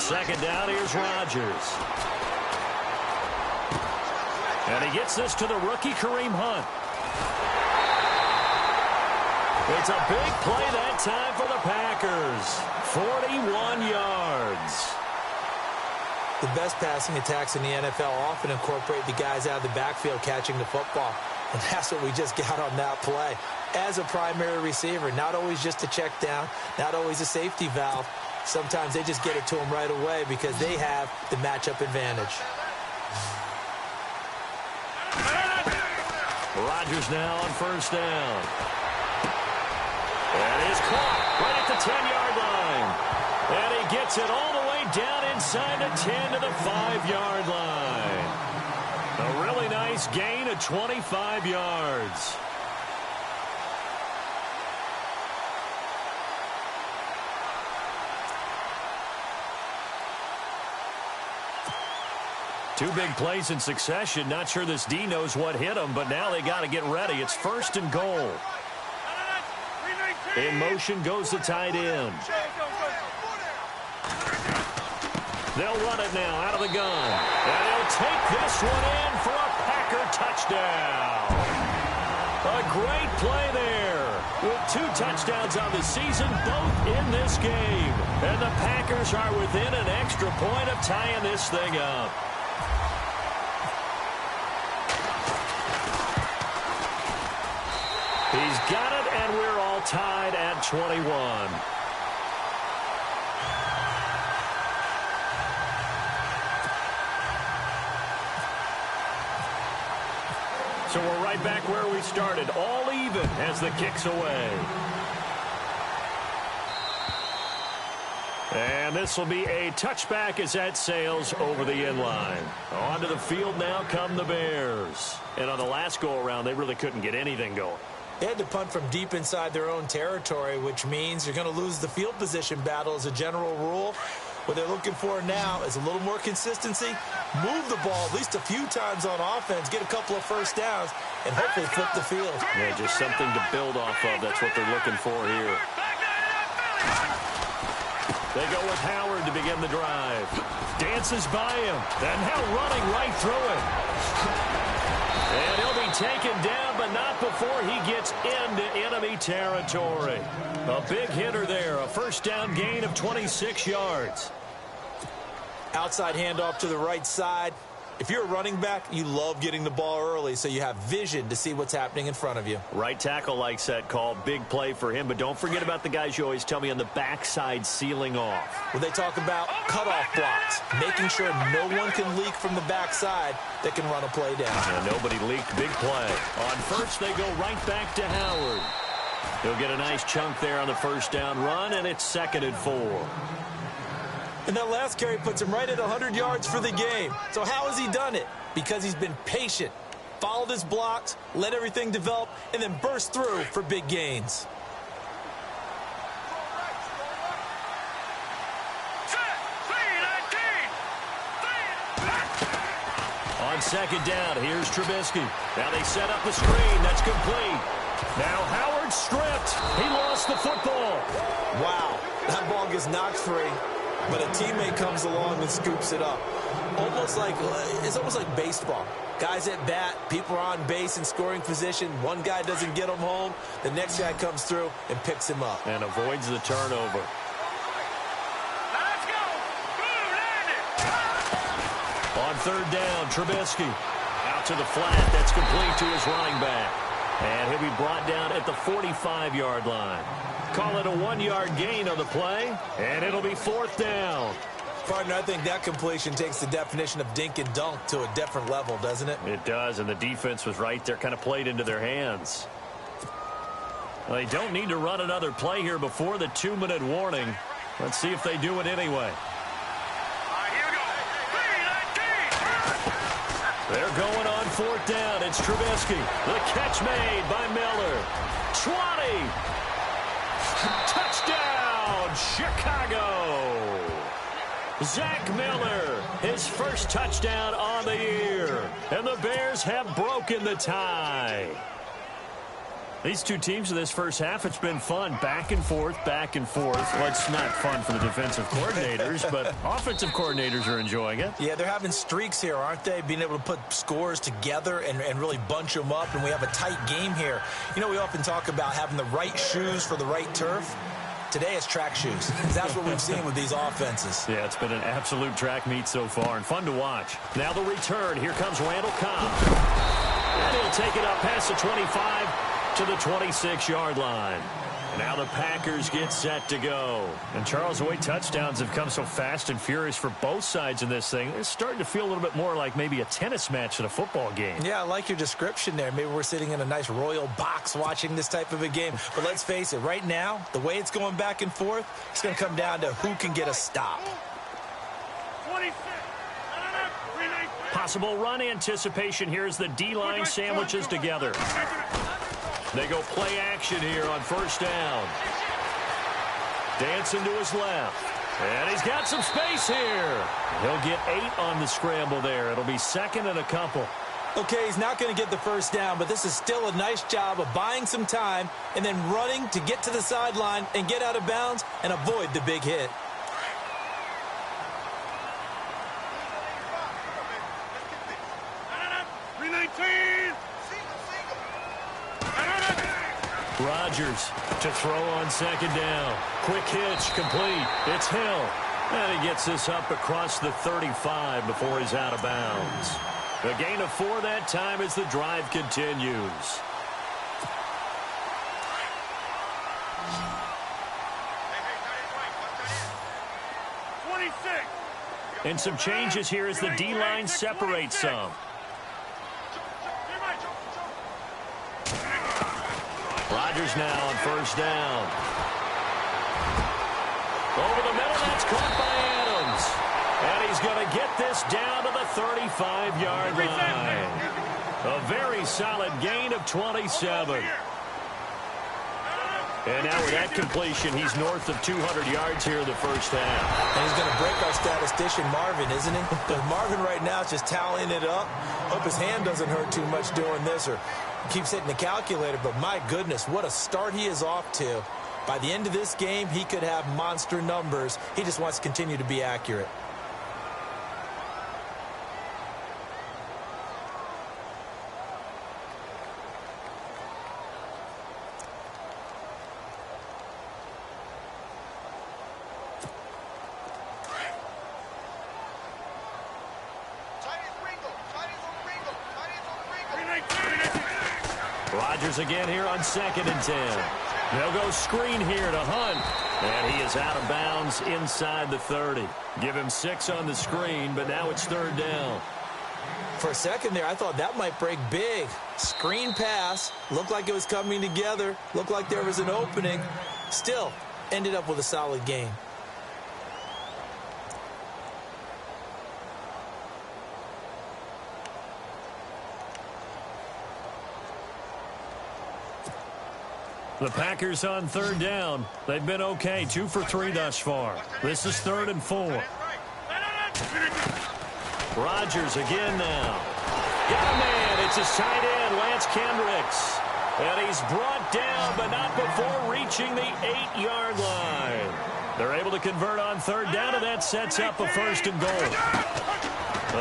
second down, here's Rodgers. And he gets this to the rookie, Kareem Hunt. It's a big play that time for the Packers. 41 yards. The best passing attacks in the NFL often incorporate the guys out of the backfield catching the football. And that's what we just got on that play. As a primary receiver, not always just a check down, not always a safety valve. Sometimes they just get it to them right away because they have the matchup advantage. Rodgers now on first down. And he's caught right at the 10-yard line. And he gets it all the way down inside the 10 to the 5-yard line. A really nice gain of 25 yards. Two big plays in succession. Not sure this D knows what hit him, but now they got to get ready. It's first and goal. In motion goes the tight end. They'll run it now out of the gun. And he'll take this one in for a Packer touchdown. A great play there. With 2 touchdowns on the season, both in this game. And the Packers are within an extra point of tying this thing up. He's got it, and we're all tied at 21. So we're right back where we started, all even as the kick's away. And this will be a touchback as that sails over the end line. Onto the field now come the Bears. And on the last go-around, they really couldn't get anything going. They had to punt from deep inside their own territory, which means you're going to lose the field position battle as a general rule. What they're looking for now is a little more consistency, move the ball at least a few times on offense, get a couple of first downs, and hopefully flip the field. Yeah, just something to build off of. That's what they're looking for here. They go with Howard to begin the drive. Dances by him, and now running right through it. And he'll be taken down, but not before he gets into enemy territory. A big hitter there, a first down gain of 26 yards. Outside handoff to the right side. If you're a running back, you love getting the ball early so you have vision to see what's happening in front of you. Right tackle likes that call. Big play for him. But don't forget about the guys you always tell me on the backside sealing off. Well, they talk about cutoff blocks, making sure no one can leak from the backside that can run a play down. And nobody leaked. Big play. On first, they go right back to Howard. He'll get a nice chunk there on the first down run, and it's 2nd and 4. And that last carry puts him right at 100 yards for the game. So how has he done it? Because he's been patient, followed his blocks, let everything develop, and then burst through for big gains. On second down, here's Trubisky. Now they set up the screen. That's complete. Now Howard stripped. He lost the football. Wow, that ball gets knocked free. But a teammate comes along and scoops it up. It's almost like baseball. Guys at bat, people are on base in scoring position. One guy doesn't get him home. The next guy comes through and picks him up. And avoids the turnover. Let's go. On third down, Trubisky. Out to the flat. That's complete to his running back. And he'll be brought down at the 45-yard line. Call it a 1-yard gain on the play, and it'll be 4th down. Partner, I think that completion takes the definition of dink and dunk to a different level, doesn't it? It does, and the defense was right there, kind of played into their hands. Well, they don't need to run another play here before the 2-minute warning. Let's see if they do it anyway. They're going on 4th down. It's Trubisky. The catch made by Miller. 20. Touchdown, Chicago. Zach Miller, his first touchdown on the year. And the Bears have broken the tie. These two teams in this first half, it's been fun. Back and forth, back and forth. Well, it's not fun for the defensive coordinators, but offensive coordinators are enjoying it. Yeah, they're having streaks here, aren't they? Being able to put scores together and really bunch them up, and we have a tight game here. You know, we often talk about having the right shoes for the right turf. Today it's track shoes. That's what we've seen with these offenses. Yeah, it's been an absolute track meet so far and fun to watch. Now the return. Here comes Randall Cobb. And he'll take it up past the 25 to the 26-yard line. Now the Packers get set to go. And Charles, the way touchdowns have come so fast and furious for both sides in this thing, it's starting to feel a little bit more like maybe a tennis match than a football game. Yeah, I like your description there. Maybe we're sitting in a nice royal box watching this type of a game. But let's face it, right now, the way it's going back and forth, it's going to come down to who can get a stop. 26. Possible run anticipation here as the D-line sandwiches together. They go play action here on first down. Dancing to his left. And he's got some space here. He'll get 8 on the scramble there. It'll be second and a couple. Okay, he's not going to get the first down, but this is still a nice job of buying some time and then running to get to the sideline and get out of bounds and avoid the big hit. Rodgers to throw on second down. Quick hitch, complete. It's Hill. And he gets this up across the 35 before he's out of bounds. A gain of 4 that time as the drive continues. And some changes here as the D-line separates some. Rodgers now on first down. Over the middle, that's caught by Adams. And he's going to get this down to the 35-yard line. A very solid gain of 27. And now with that completion, he's north of 200 yards here in the first half. And he's going to break our statistician, Marvin, isn't he? Because Marvin right now is just tallying it up. Hope his hand doesn't hurt too much doing this or keeps hitting the calculator. But my goodness, what a start he is off to. By the end of this game, he could have monster numbers. He just wants to continue to be accurate. Rodgers again here on 2nd and 10. They'll go screen here to Hunt. And he is out of bounds inside the 30. Give him 6 on the screen, but now it's 3rd down. For a second there, I thought that might break big. Screen pass. Looked like it was coming together. Looked like there was an opening. Still, ended up with a solid game. The Packers on 3rd down. They've been okay, 2 for 3 thus far. This is 3rd and 4. Rodgers again now. Got a man. It's his tight end, Lance Kendricks. And he's brought down, but not before reaching the 8-yard line. They're able to convert on 3rd down, and that sets up a 1st and goal.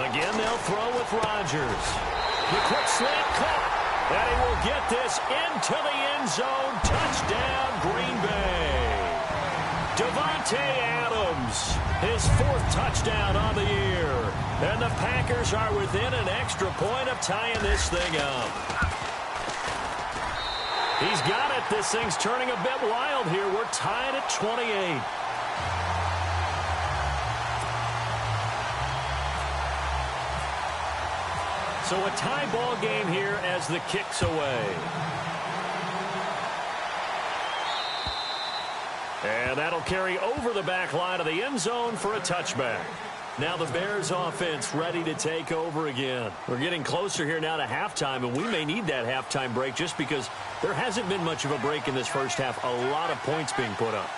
Again, they'll throw with Rodgers. The quick slant caught. And he will get this into the end zone. Touchdown, Green Bay. Davante Adams, his 4th touchdown on the year. And the Packers are within an extra point of tying this thing up. He's got it. This thing's turning a bit wild here. We're tied at 28. So a tie ball game here as the kick's away. And that'll carry over the back line of the end zone for a touchback. Now the Bears offense ready to take over again. We're getting closer here now to halftime, and we may need that halftime break just because there hasn't been much of a break in this first half. A lot of points being put up.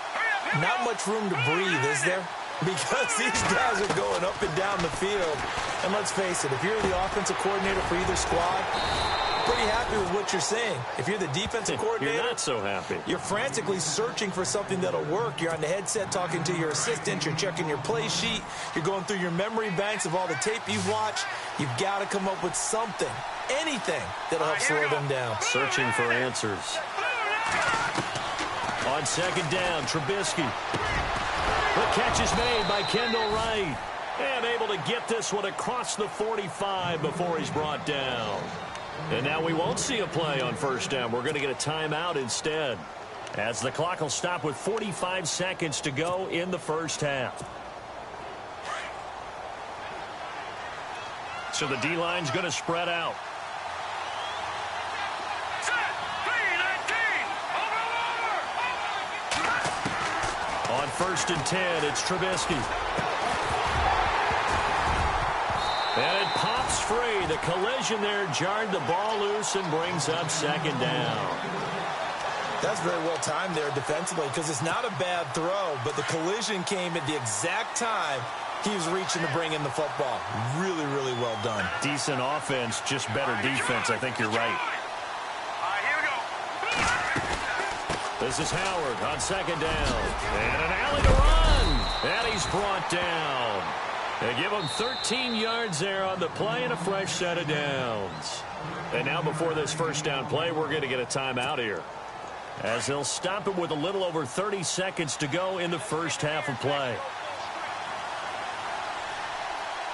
Not much room to breathe, is there? Because these guys are going up and down the field. And let's face it, if you're the offensive coordinator for either squad, pretty happy with what you're seeing. If you're the defensive coordinator, you're not so happy. You're frantically searching for something that'll work. You're on the headset talking to your assistant. You're checking your play sheet. You're going through your memory banks of all the tape you've watched. You've got to come up with something, anything that'll help slow them down. Searching for answers. On second down, Trubisky. The catch is made by Kendall Wright. And able to get this one across the 45 before he's brought down. And now we won't see a play on first down. We're going to get a timeout instead, as the clock will stop with 45 seconds to go in the first half. So the D-line's going to spread out. On first and 10, it's Trubisky. And it pops free. The collision there jarred the ball loose and brings up second down. That's very well timed there defensively, because it's not a bad throw, but the collision came at the exact time he was reaching to bring in the football. Really, really well done. Decent offense, just better defense. I think you're right. Here we go. This is Howard on second down. And an alley to run. And he's brought down. They give him 13 yards there on the play and a fresh set of downs. And now before this first down play, we're going to get a timeout here, as they'll stop it with a little over 30 seconds to go in the first half of play.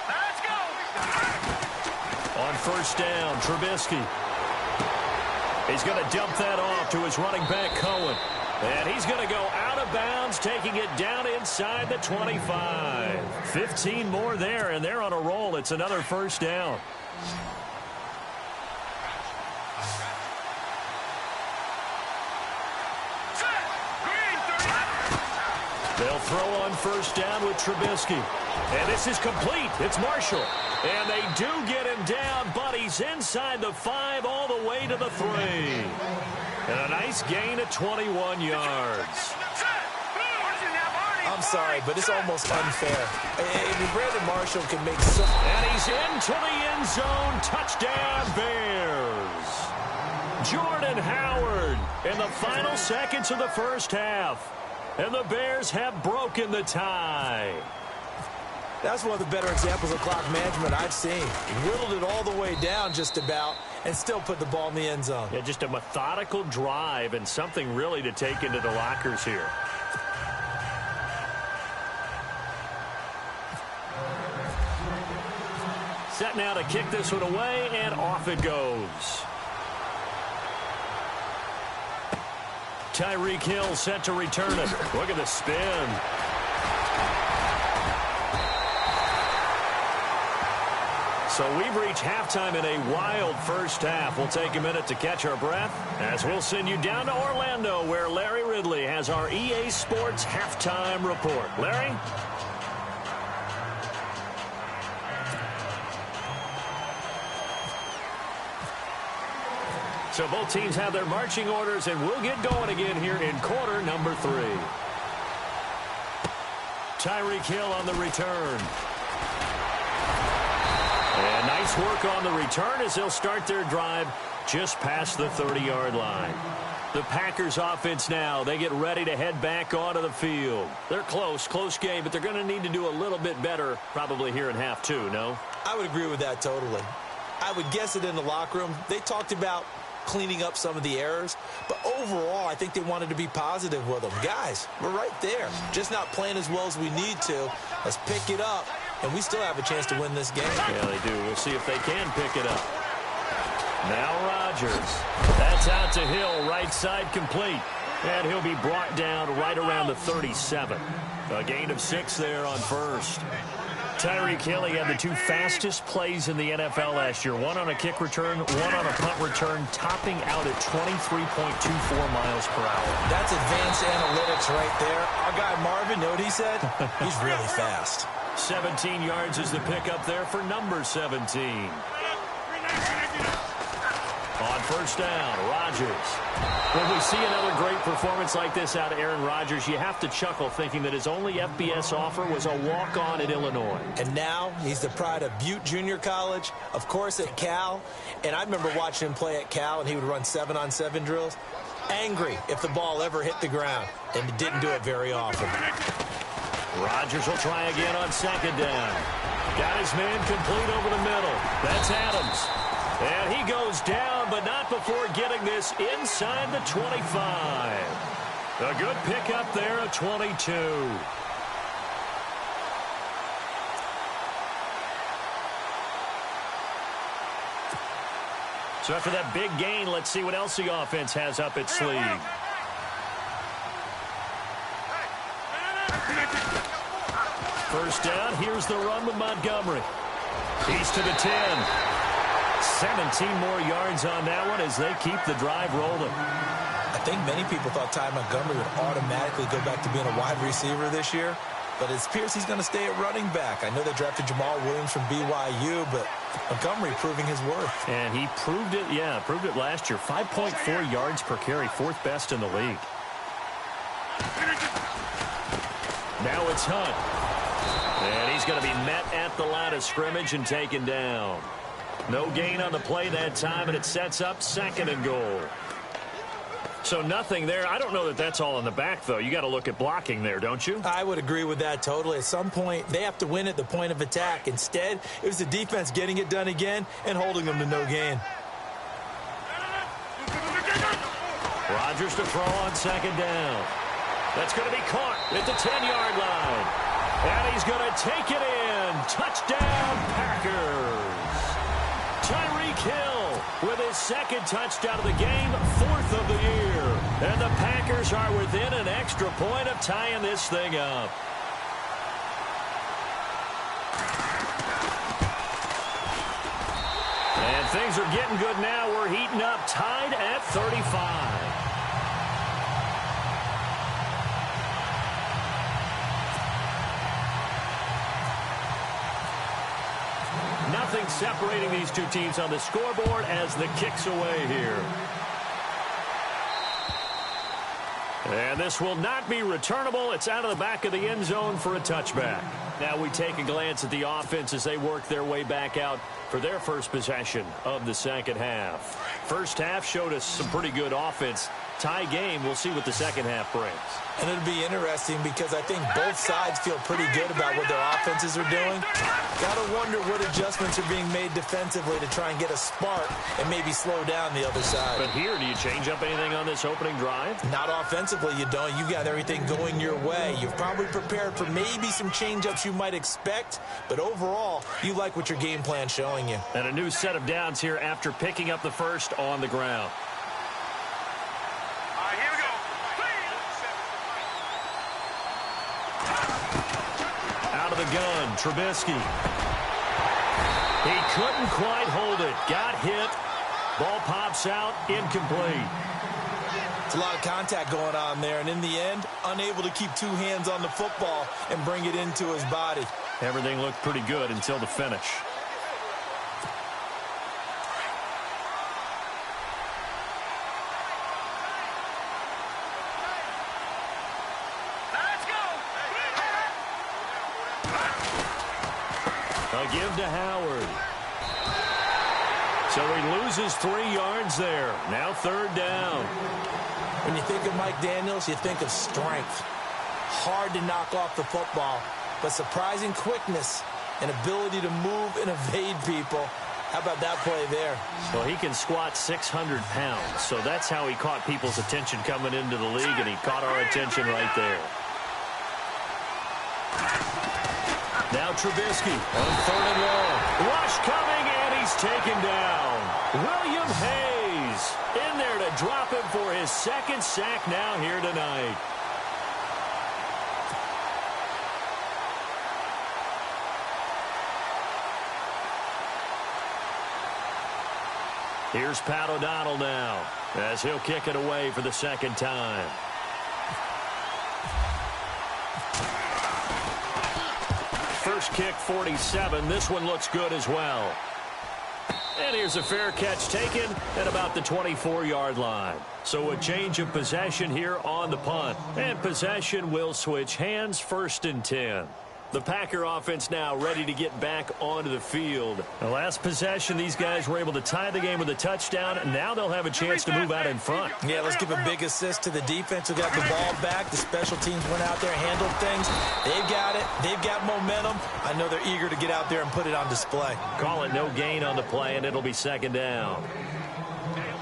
Let's go. On first down, Trubisky. He's going to dump that off to his running back, Cohen. And he's going to go out of bounds, taking it down inside the 25. 15 more there, and they're on a roll. It's another first down. They'll throw on first down with Trubisky. And this is complete. It's Marshall. And they do get him down, but he's inside the 5 all the way to the 3. And a nice gain of 21 yards. I'm sorry, but it's almost unfair. I mean, Brandon Marshall can make some... And he's into the end zone. Touchdown, Bears. Jordan Howard in the final seconds of the first half. And the Bears have broken the tie. That's one of the better examples of clock management I've seen. Whittled it all the way down just about and still put the ball in the end zone. Yeah, just a methodical drive and something really to take into the lockers here. Set now to kick this one away, and off it goes. Tyreek Hill set to return it. Look at the spin. So we've reached halftime in a wild first half. We'll take a minute to catch our breath as we'll send you down to Orlando, where Larry Ridley has our EA Sports halftime report. Larry? So both teams have their marching orders, and we'll get going again here in quarter number 3. Tyreek Hill on the return. And nice work on the return as they'll start their drive just past the 30-yard line. The Packers offense now, they get ready to head back onto the field. They're close game, but they're going to need to do a little bit better probably here in half 2, no? I would agree with that totally. I would guess it in the locker room. They talked about cleaning up some of the errors, but overall I think they wanted to be positive with them. Guys, we're right there, just not playing as well as we need to. Let's pick it up, and we still have a chance to win this game. Yeah, they do. We'll see if they can pick it up. Now Rodgers. That's out to Hill, right side complete, and he'll be brought down right around the 37. A gain of 6 there on first. Tyreek Hill, he had the 2 fastest plays in the NFL last year. One on a kick return, one on a punt return, topping out at 23.24 miles per hour. That's advanced analytics right there. Our guy Marvin, know what he said? He's really fast. 17 yards is the pickup there for number 17. On first down. Rodgers. When we see another great performance like this out of Aaron Rodgers, you have to chuckle thinking that his only FBS offer was a walk-on at Illinois. And now he's the pride of Butte Junior College, of course at Cal. And I remember watching him play at Cal, and he would run 7-on-7 drills. Angry if the ball ever hit the ground, and it didn't do it very often. Rodgers will try again on second down. Got his man complete over the middle. That's Adams. And he goes down, but not before getting this inside the 25. A good pickup there at 22. So after that big gain, let's see what else the offense has up its sleeve. First down, here's the run with Montgomery. He's to the 10. 17 more yards on that one as they keep the drive rolling. I think many people thought Ty Montgomery would automatically go back to being a wide receiver this year, but it appears he's going to stay at running back. I know they drafted Jamal Williams from BYU, but Montgomery proving his worth. And he proved it, proved it last year. 5.4 yards per carry, fourth best in the league. Now it's Hunt. And he's going to be met at the line of scrimmage and taken down. No gain on the play that time, and it sets up second and goal. So nothing there. I don't know that that's all in the back, though. You got to look at blocking there, don't you? I would agree with that totally. At some point, they have to win at the point of attack. Instead, it was the defense getting it done again and holding them to no gain. Rodgers to throw on second down. That's going to be caught at the 10-yard line. And he's going to take it in. Touchdown, Packers. Tyreek Hill with his second touchdown of the game, fourth of the year. And the Packers are within an extra point of tying this thing up. And things are getting good now. We're heating up, tied at 35. Nothing separating these two teams on the scoreboard as the kick's away here. And this will not be returnable. It's out of the back of the end zone for a touchback. Now we take a glance at the offense as they work their way back out for their first possession of the second half. First half showed us some pretty good offense. Tie game, we'll see what the second half brings. And it'll be interesting because I think both sides feel pretty good about what their offenses are doing. Gotta wonder what adjustments are being made defensively to try and get a spark and maybe slow down the other side. But here, do you change up anything on this opening drive? Not offensively, you don't. You got everything going your way. You've probably prepared for maybe some change-ups you might expect, but overall, you like what your game plan's showing you. And a new set of downs here after picking up the first on the ground. The gun, Trubisky. He couldn't quite hold it. Got hit. Ball pops out, incomplete. It's a lot of contact going on there, and in the end, unable to keep two hands on the football and bring it into his body. Everything looked pretty good until the finish. Give to Howard. So he loses 3 yards there. Now third down. When you think of Mike Daniels, you think of strength. Hard to knock off the football, but surprising quickness and ability to move and evade people. How about that play there? Well, he can squat 600 pounds, so that's how he caught people's attention coming into the league, and he caught our attention right there. Now Trubisky on third and long. Rush coming, and he's taken down. William Hayes in there to drop him for his second sack now here tonight. Here's Pat O'Donnell now as he'll kick it away for the second time. First kick, 47. This one looks good as well. And here's a fair catch taken at about the 24-yard line. So a change of possession here on the punt. And possession will switch hands, 1st and 10. The Packer offense now ready to get back onto the field. The last possession, these guys were able to tie the game with a touchdown, and now they'll have a chance to move out in front. Yeah, let's give a big assist to the defense who got the ball back. The special teams went out there, handled things. They've got it. They've got momentum. I know they're eager to get out there and put it on display. Call it no gain on the play, and it'll be 2nd down.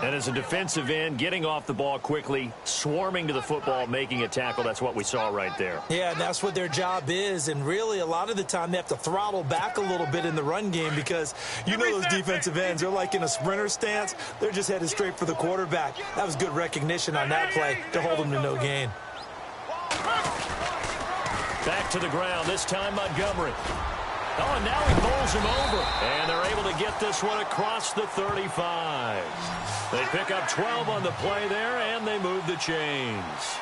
And as a defensive end, getting off the ball quickly, swarming to the football, making a tackle, that's what we saw right there. Yeah, and that's what their job is. And really, a lot of the time, they have to throttle back a little bit in the run game because you know those defensive ends, they're like in a sprinter stance. They're just headed straight for the quarterback. That was good recognition on that play to hold them to no gain. Back to the ground, this time Montgomery. Oh, and now he bowls him over. And they're able to get this one across the 35. They pick up 12 on the play there, and they move the chains.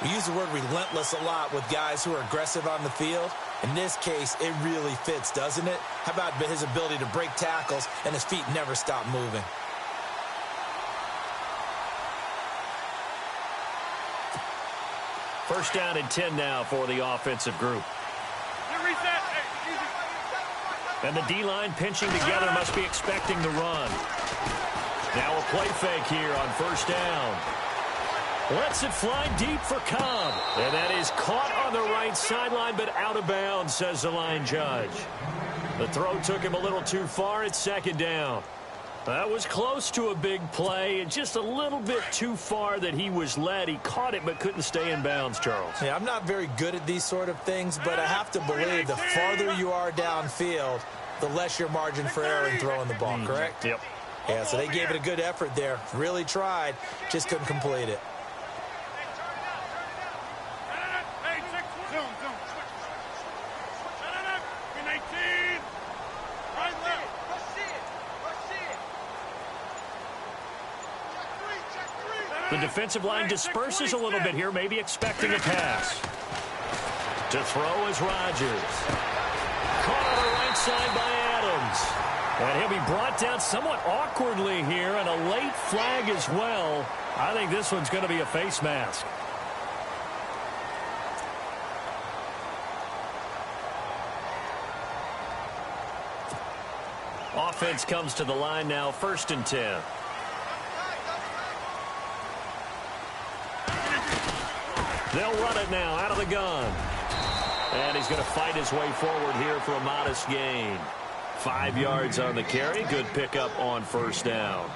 We use the word relentless a lot with guys who are aggressive on the field. In this case, it really fits, doesn't it? How about his ability to break tackles and his feet never stop moving? First down and 10 now for the offensive group. And the D-line pinching together, must be expecting the run. Now a play fake here on 1st down. Lets it fly deep for Cobb. And that is caught on the right sideline, but out of bounds, says the line judge. The throw took him a little too far. It's 2nd down. That was close to a big play, and just a little bit too far that he was led. He caught it but couldn't stay in bounds, Charles. Yeah, I'm not very good at these sort of things, but I have to believe the farther you are downfield, the less your margin for error in throwing the ball, correct? Yep. Yeah, so they gave it a good effort there. Really tried, just couldn't complete it. The defensive line disperses a little bit here, maybe expecting a pass. To throw is Rodgers. Caught on the right side by Adams. And he'll be brought down somewhat awkwardly here, and a late flag as well. I think this one's going to be a face mask. Offense comes to the line now, 1st and 10. They'll run it now out of the gun. And he's going to fight his way forward here for a modest gain. 5 yards on the carry. Good pickup on 1st down.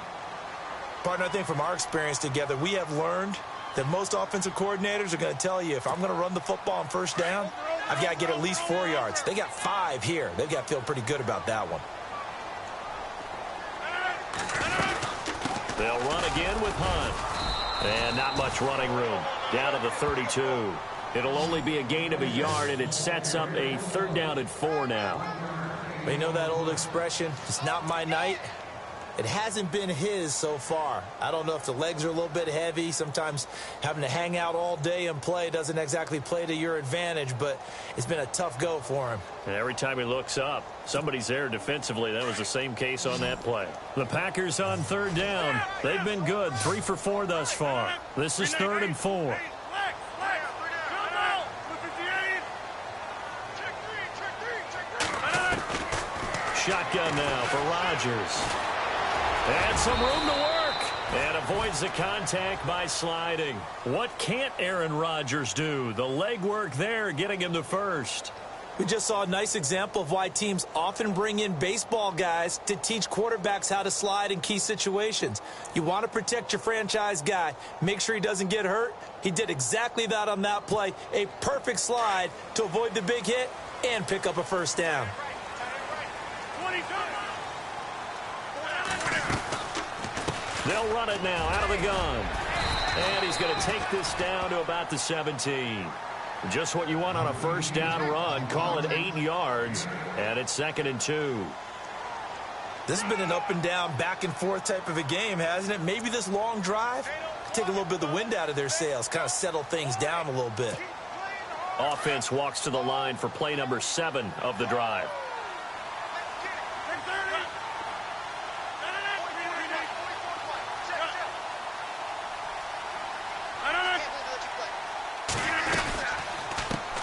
Partner, I think from our experience together, we have learned that most offensive coordinators are going to tell you, if I'm going to run the football on 1st down, I've got to get at least 4 yards. They got 5 here. They've got to feel pretty good about that one. They'll run again with Hunt. And not much running room. Down to the 32. It'll only be a gain of a yard, and it sets up a 3rd down and 4 now. But you know that old expression, it's not my night? It hasn't been his so far. I don't know if the legs are a little bit heavy. Sometimes having to hang out all day and play doesn't exactly play to your advantage, but it's been a tough go for him. And every time he looks up, somebody's there defensively. That was the same case on that play. The Packers on 3rd down. They've been good, 3 for 4 thus far. This is 3rd and 4. Shotgun now for Rodgers. And some room to work. And avoids the contact by sliding. What can't Aaron Rodgers do? The leg work there, getting him to 1st. We just saw a nice example of why teams often bring in baseball guys to teach quarterbacks how to slide in key situations. You want to protect your franchise guy. Make sure he doesn't get hurt. He did exactly that on that play. A perfect slide to avoid the big hit and pick up a 1st down. They'll run it now out of the gun. And he's going to take this down to about the 17. Just what you want on a 1st down run. Call it 8 yards. And it's 2nd and 2. This has been an up and down, back and forth type of a game, hasn't it? Maybe this long drive take a little bit of the wind out of their sails, kind of settle things down a little bit. Offense walks to the line for play number 7 of the drive.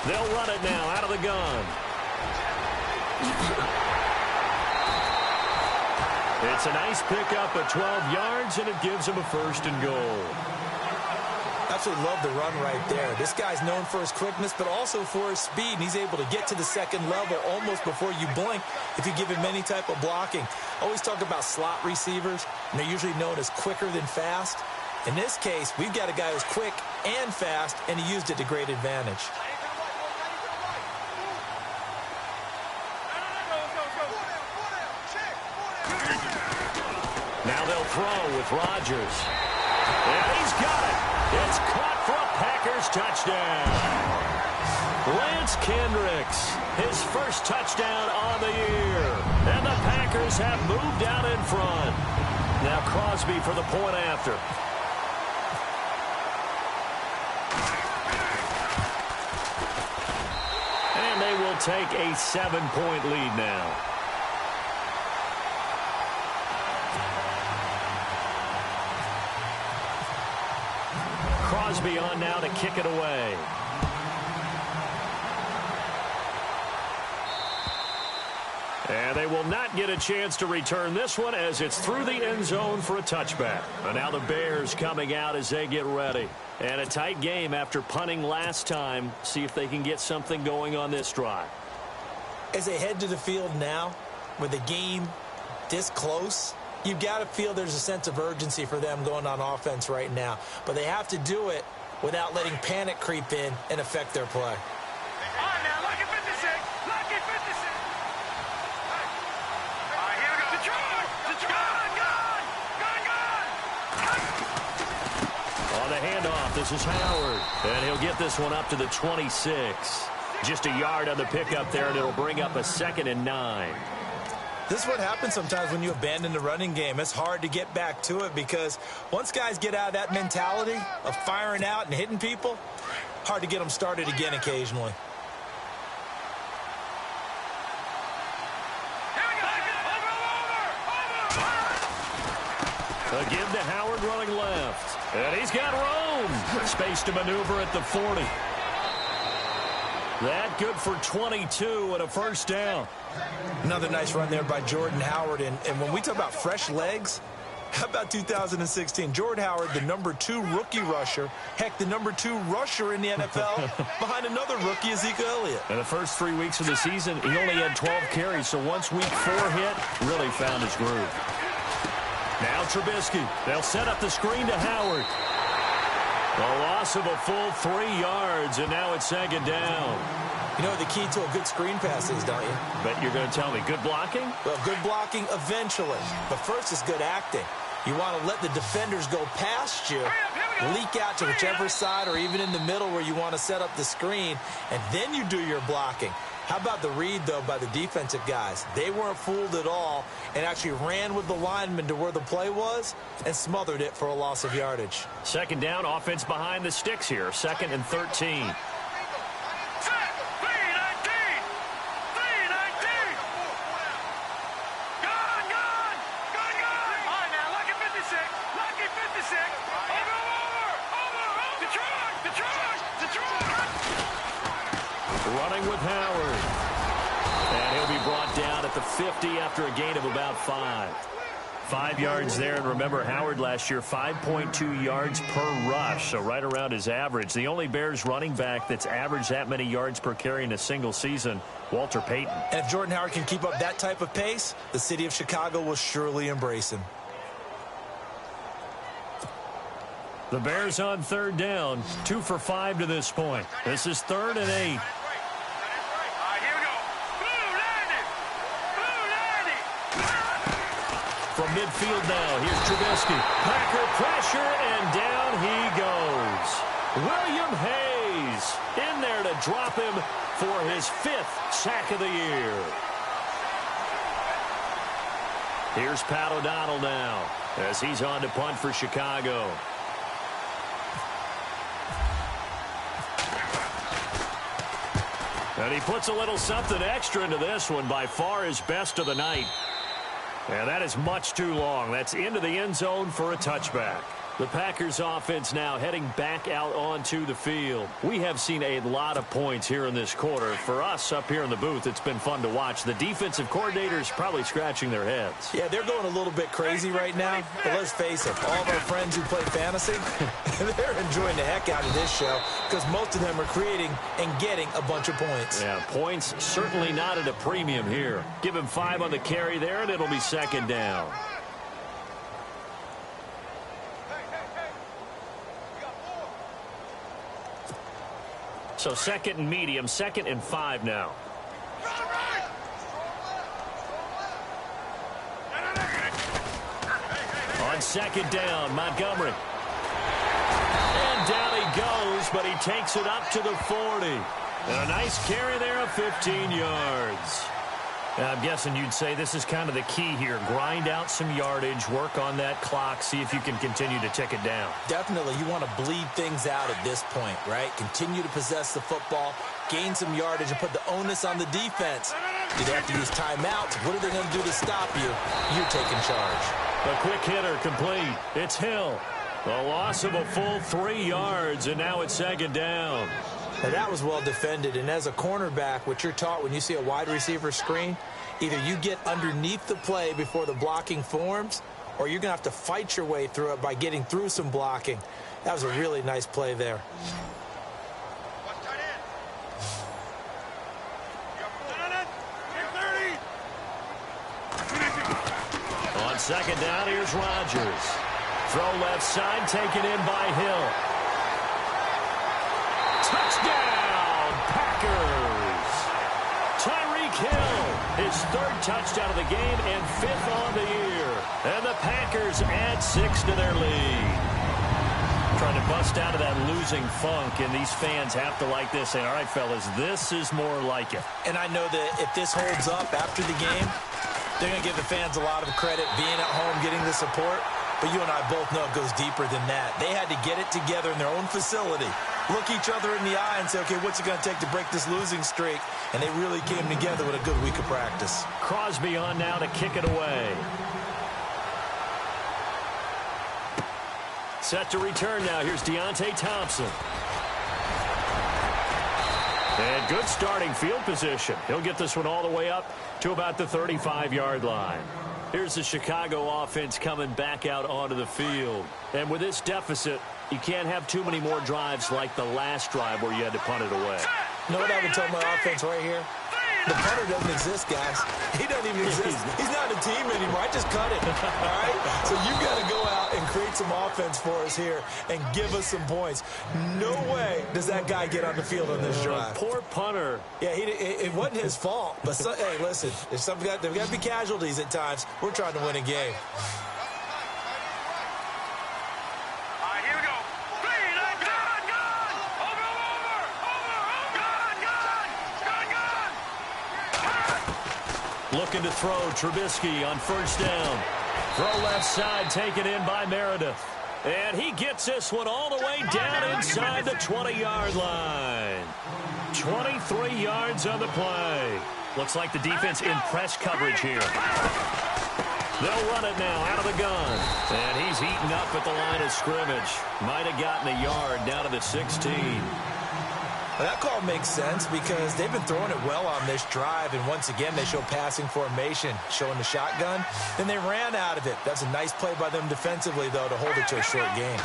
They'll run it now out of the gun. It's a nice pickup at 12 yards, and it gives him a 1st and goal. Absolutely love the run right there. This guy's known for his quickness, but also for his speed. And he's able to get to the second level almost before you blink if you give him any type of blocking. I always talk about slot receivers, and they're usually known as quicker than fast. In this case, we've got a guy who's quick and fast, and he used it to great advantage. Now they'll throw with Rodgers. And he's got it. It's caught for a Packers touchdown. Lance Kendricks, his first touchdown on the year. And the Packers have moved out in front. Now Crosby for the point after. And they will take a 7-point lead now. Crosby on now to kick it away. And they will not get a chance to return this one as it's through the end zone for a touchback. And now the Bears coming out as they get ready. And a tight game after punting last time. See if they can get something going on this drive. As they head to the field now, with the game this close, you've got to feel there's a sense of urgency for them going on offense right now. But they have to do it without letting panic creep in and affect their play. All right, now, lucky 56. Lucky 56. All right, here we go. The charge. Gun. On the handoff, this is Howard. And he'll get this one up to the 26. Just a yard on the pickup there, and it'll bring up a 2nd and 9. This is what happens sometimes when you abandon the running game. It's hard to get back to it because once guys get out of that mentality of firing out and hitting people, hard to get them started again occasionally. A give to Howard running left. And he's got room. Space to maneuver at the 40. That good for 22 and a 1st down. Another nice run there by Jordan Howard. And when we talk about fresh legs, how about 2016? Jordan Howard, the #2 rookie rusher. Heck, the #2 rusher in the NFL behind another rookie, Ezekiel Elliott. In the first 3 weeks of the season, he only had 12 carries. So once week 4 hit, really found his groove. Now Trubisky. They'll set up the screen to Howard. A loss of a full 3 yards, and now it's 2nd down. You know what the key to a good screen pass is, don't you? Bet you're going to tell me good blocking? Well, good blocking eventually. But first is good acting. You want to let the defenders go past you, leak out to whichever side or even in the middle where you want to set up the screen, and then you do your blocking. How about the read, though, by the defensive guys? They weren't fooled at all and actually ran with the lineman to where the play was and smothered it for a loss of yardage. 2nd down, offense behind the sticks here. 2nd and 13. Running with Howard. And he'll be brought down at the 50 after a gain of about 5. 5 yards there, and remember, Howard last year, 5.2 yards per rush, so right around his average. The only Bears running back that's averaged that many yards per carry in a single season, Walter Payton. And if Jordan Howard can keep up that type of pace, the city of Chicago will surely embrace him. The Bears on 3rd down, 2 for 5 to this point. This is 3rd and 8. From midfield now, here's Trubisky. Packer pressure, and down he goes. William Hayes in there to drop him for his 5th sack of the year. Here's Pat O'Donnell now as he's on to punt for Chicago. And he puts a little something extra into this one, by far his best of the night. And that is much too long. That's into the end zone for a touchback. The Packers offense now heading back out onto the field. We have seen a lot of points here in this quarter. For us up here in the booth, it's been fun to watch. The defensive coordinators probably scratching their heads. Yeah, they're going a little bit crazy right now. But let's face it, all of our friends who play fantasy, they're enjoying the heck out of this show because most of them are creating and getting a bunch of points. Yeah, points certainly not at a premium here. Give him 5 on the carry there, and it'll be second down. So second and medium, 2nd and 5 now. On second down, Montgomery. And down he goes, but he takes it up to the 40. And a nice carry there of 15 yards. Now, I'm guessing you'd say this is kind of the key here. Grind out some yardage, work on that clock, see if you can continue to tick it down. Definitely, you want to bleed things out at this point, right? Continue to possess the football, gain some yardage, and put the onus on the defense. Do they have to use timeouts? What are they going to do to stop you? You're taking charge. A quick hitter complete. It's Hill. A loss of a full 3 yards, and now it's second down. Now, that was well defended, and as a cornerback, what you're taught when you see a wide receiver screen, either you get underneath the play before the blocking forms, or you're going to have to fight your way through it by getting through some blocking. That was a really nice play there. On second down, here's Rodgers. Throw left side, taken in by Hill. Touchdown, Packers! Tyreek Hill, his 3rd touchdown of the game and 5th on the year. And the Packers add 6 to their lead. Trying to bust out of that losing funk, and these fans have to like this. Saying, all right, fellas, this is more like it. And I know that if this holds up after the game, they're going to give the fans a lot of credit being at home, getting the support. But you and I both know it goes deeper than that. They had to get it together in their own facility, look each other in the eye and say, okay, what's it going to take to break this losing streak? And they really came together with a good week of practice. Crosby on now to kick it away. Set to return now. Here's Deontay Thompson. And good starting field position. He'll get this one all the way up to about the 35-yard line. Here's the Chicago offense coming back out onto the field. And with this deficit, you can't have too many more drives like the last drive where you had to punt it away. You know what I would tell my offense right here? The punter doesn't exist, guys. He doesn't even exist. He's not a team anymore. I just cut it, all right? So you've got to go out and create some offense for us here and give us some points. No way does that guy get on the field on this drive. Poor punter. Yeah, it wasn't his fault. But, hey, listen, there's got to be casualties at times. We're trying to win a game. Looking to throw, Trubisky on first down. Throw left side, taken in by Meredith. And he gets this one all the way down inside the 20-yard line. 23 yards on the play. Looks like the defense in press coverage here. They'll run it now out of the gun. And he's eaten up at the line of scrimmage. Might have gotten a yard down to the 16. Well, that call makes sense because they've been throwing it well on this drive, and once again, they show passing formation, showing the shotgun. Then they ran out of it. That's a nice play by them defensively, though, to hold it to a short game.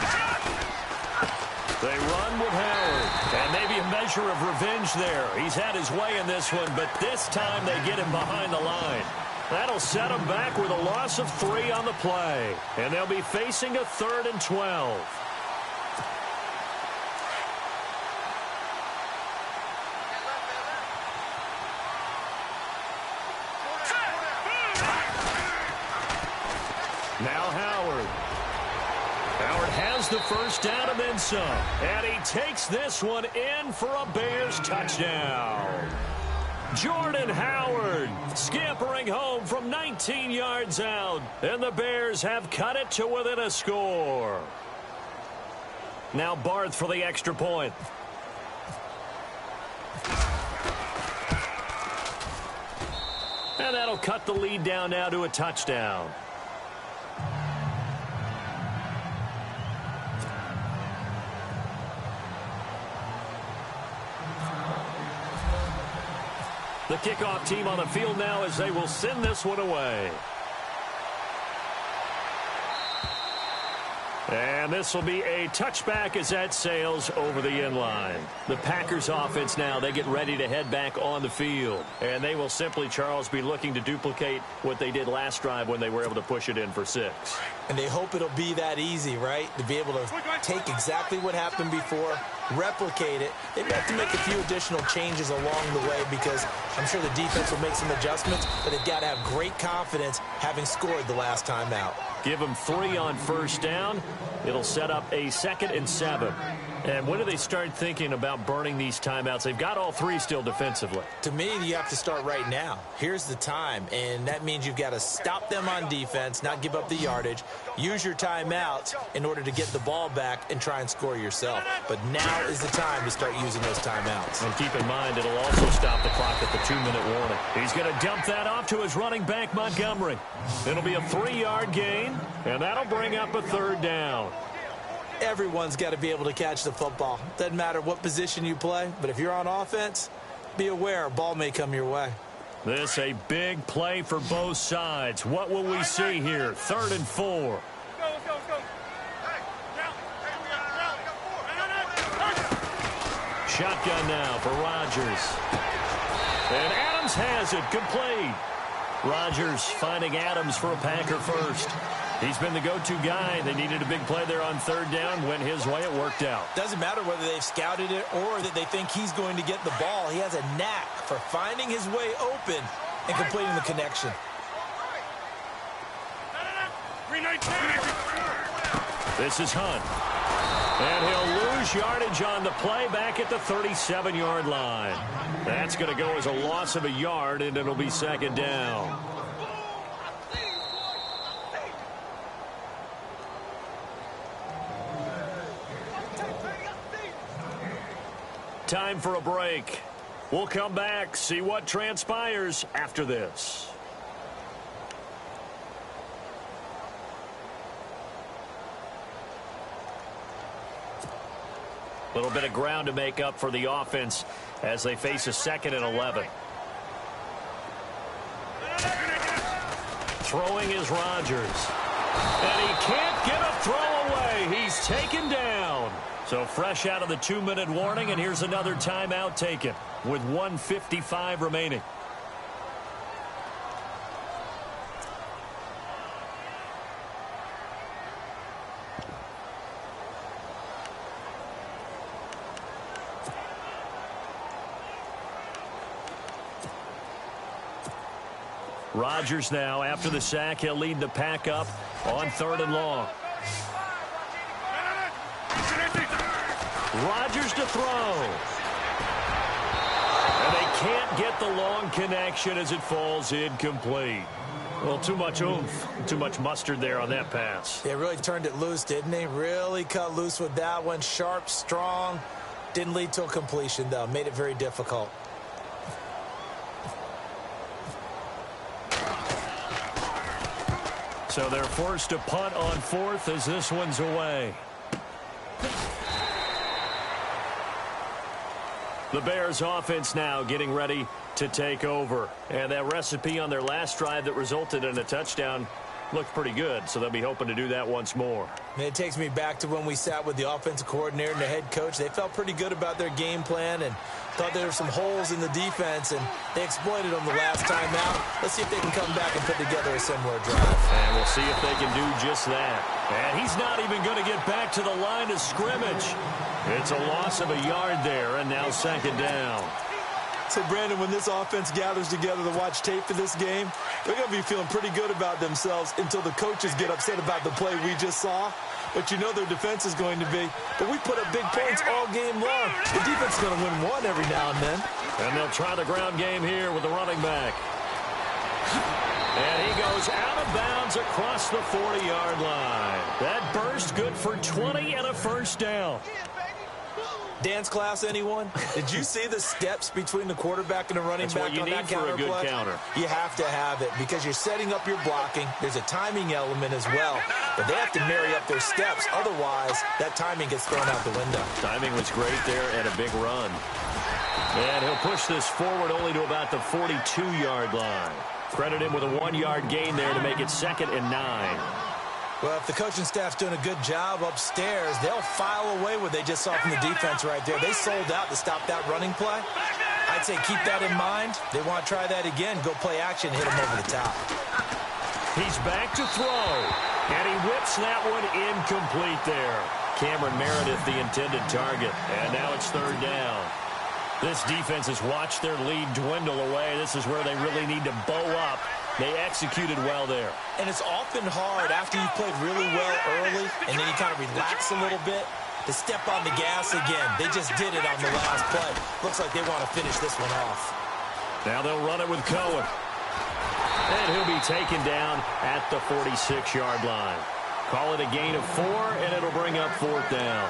They run with Howard, and maybe a measure of revenge there. He's had his way in this one, but this time they get him behind the line. That'll set him back with a loss of 3 on the play, and they'll be facing a 3rd and 12. Now Howard. Howard has the first down and then some. And he takes this one in for a Bears touchdown. Jordan Howard scampering home from 19 yards out. And the Bears have cut it to within a score. Now Barth for the extra point. And that'll cut the lead down now to a touchdown. The kickoff team on the field now as they will send this one away. And this will be a touchback as that sails over the end line. The Packers offense now, they get ready to head back on the field. And they will simply, Charles, be looking to duplicate what they did last drive when they were able to push it in for 6. And they hope it'll be that easy, right? To be able to take exactly what happened before, replicate it. They may have to make a few additional changes along the way because I'm sure the defense will make some adjustments, but they've got to have great confidence having scored the last time out. Give them 3 on first down. It'll set up a 2nd and 7. And when do they start thinking about burning these timeouts? They've got all 3 still defensively. To me, you have to start right now. Here's the time, and that means you've got to stop them on defense, not give up the yardage, use your timeouts in order to get the ball back and try and score yourself. But now is the time to start using those timeouts. And keep in mind, it'll also stop the clock at the 2-minute warning. He's going to dump that off to his running back, Montgomery. It'll be a 3-yard gain, and that'll bring up a 3rd down. Everyone's got to be able to catch the football. Doesn't matter what position you play, but if you're on offense, be aware a ball may come your way. This a big play for both sides. What will we see here? 3rd and 4. Shotgun now for Rodgers. And Adams has it complete. Rodgers finding Adams for a Packer first. He's been the go-to guy. They needed a big play there on 3rd down. Went his way. It worked out. Doesn't matter whether they've scouted it or that they think he's going to get the ball. He has a knack for finding his way open and completing the connection. This is Hunt. And he'll lose yardage on the play back at the 37-yard line. That's going to go as a loss of a yard, and it'll be 2nd down. Time for a break. We'll come back, see what transpires after this. A little bit of ground to make up for the offense as they face a 2nd and 11. Throwing is Rodgers. And he can't get a throw away. He's taken down. So fresh out of the 2-minute warning, and here's another timeout taken with 1:55 remaining. Rodgers now, after the sack, he'll lead the pack up on 3rd and long. Rodgers to throw. And they can't get the long connection as it falls incomplete. Well, too much oomph, too much mustard there on that pass. They really turned it loose, didn't they? Really cut loose with that one. Sharp, strong. Didn't lead to a completion, though. Made it very difficult. So they're forced to punt on 4th as this one's away. The Bears offense now getting ready to take over. And that recipe on their last drive that resulted in a touchdown looked pretty good, so they'll be hoping to do that once more. And it takes me back to when we sat with the offensive coordinator and the head coach. They felt pretty good about their game plan and thought there were some holes in the defense, and they exploited them the last time out. Let's see if they can come back and put together a similar drive. And we'll see if they can do just that. And he's not even going to get back to the line of scrimmage. It's a loss of a yard there, and now 2nd down. So, Brandon, when this offense gathers together to watch tape for this game, they're going to be feeling pretty good about themselves until the coaches get upset about the play we just saw. But you know their defense is going to be. But we put up big points all game long. The defense is going to win one every now and then. And they'll try the ground game here with the running back. And he goes out of bounds across the 40-yard line. That burst good for 20 and a 1st down. Dance class, anyone? Did you see the steps between the quarterback and the running back on that counter play? That's what you need for a good counter. You have to have it because you're setting up your blocking. There's a timing element as well, but they have to marry up their steps. Otherwise, that timing gets thrown out the window. Timing was great there and a big run. And he'll push this forward only to about the 42-yard line. Credit him with a 1-yard gain there to make it 2nd and 9. Well, if the coaching staff's doing a good job upstairs, they'll file away what they just saw from the defense right there. They sold out to stop that running play. I'd say keep that in mind. They want to try that again. Go play action, hit them over the top. He's back to throw, and he whips that one incomplete there. Cameron Meredith, the intended target, and now it's 3rd down. This defense has watched their lead dwindle away. This is where they really need to bow up. They executed well there. And it's often hard after you've played really well early and then you kind of relax a little bit to step on the gas again. They just did it on the last play. Looks like they want to finish this one off. Now they'll run it with Cohen. And he'll be taken down at the 46-yard line. Call it a gain of 4, and it'll bring up 4th down.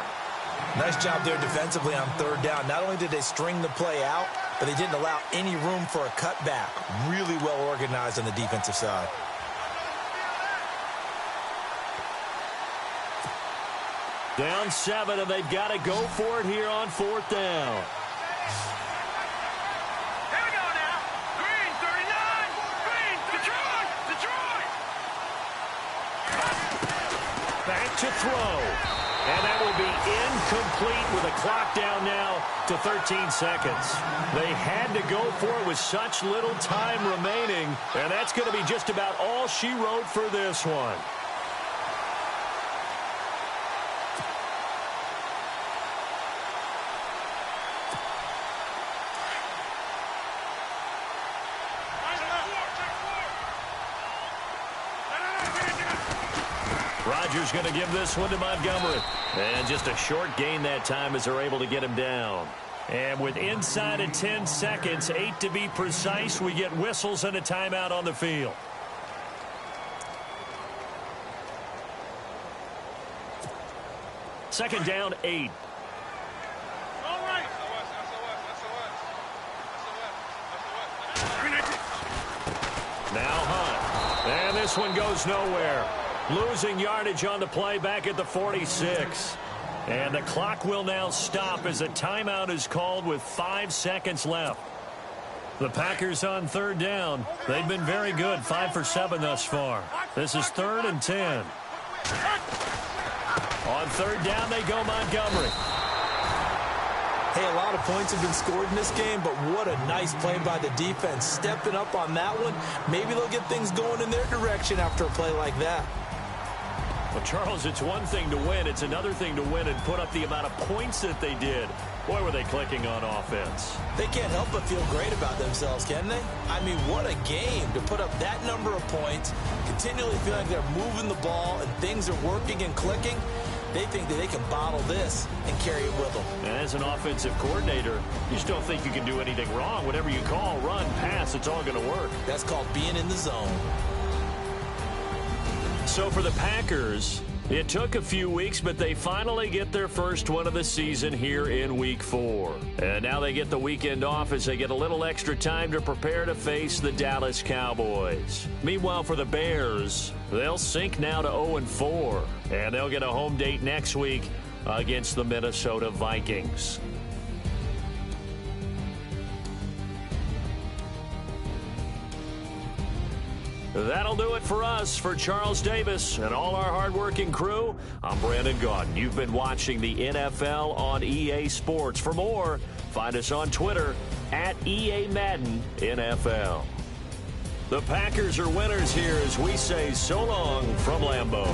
Nice job there defensively on 3rd down. Not only did they string the play out, but they didn't allow any room for a cutback. Really well organized on the defensive side. Down 7, and they've got to go for it here on 4th down. Here we go now. Green, 39. Green, Detroit. Back to throw. And that will be incomplete with a clock down now to 13 seconds. They had to go for it with such little time remaining, and that's going to be just about all she wrote for this one. Rodgers going to give this one to Montgomery. And just a short gain that time as they're able to get him down. And with inside of 10 seconds, 8 to be precise, we get whistles and a timeout on the field. Second down, 8. Now Hunt. And this one goes nowhere. Losing yardage on the play back at the 46. And the clock will now stop as a timeout is called with 5 seconds left. The Packers on 3rd down. They've been very good, 5 for 7 thus far. This is 3rd and 10. On 3rd down, they go Montgomery. Hey, a lot of points have been scored in this game, but what a nice play by the defense. Stepping up on that one, maybe they'll get things going in their direction after a play like that. Well, Charles, it's one thing to win. It's another thing to win and put up the amount of points that they did. Boy, were they clicking on offense. They can't help but feel great about themselves, can they? I mean, what a game to put up that number of points, continually feel like they're moving the ball and things are working and clicking. They think that they can bottle this and carry it with them. And as an offensive coordinator, you just don't think you can do anything wrong. Whatever you call, run, pass, it's all going to work. That's called being in the zone. So for the Packers, it took a few weeks, but they finally get their first one of the season here in Week 4. And now they get the weekend off as they get a little extra time to prepare to face the Dallas Cowboys. Meanwhile, for the Bears, they'll sink now to 0-4, and they'll get a home date next week against the Minnesota Vikings. That'll do it for us. For Charles Davis and all our hardworking crew, I'm Brandon Gaudin. You've been watching the NFL on EA Sports. For more, find us on Twitter at EA Madden NFL. The Packers are winners here as we say so long from Lambeau.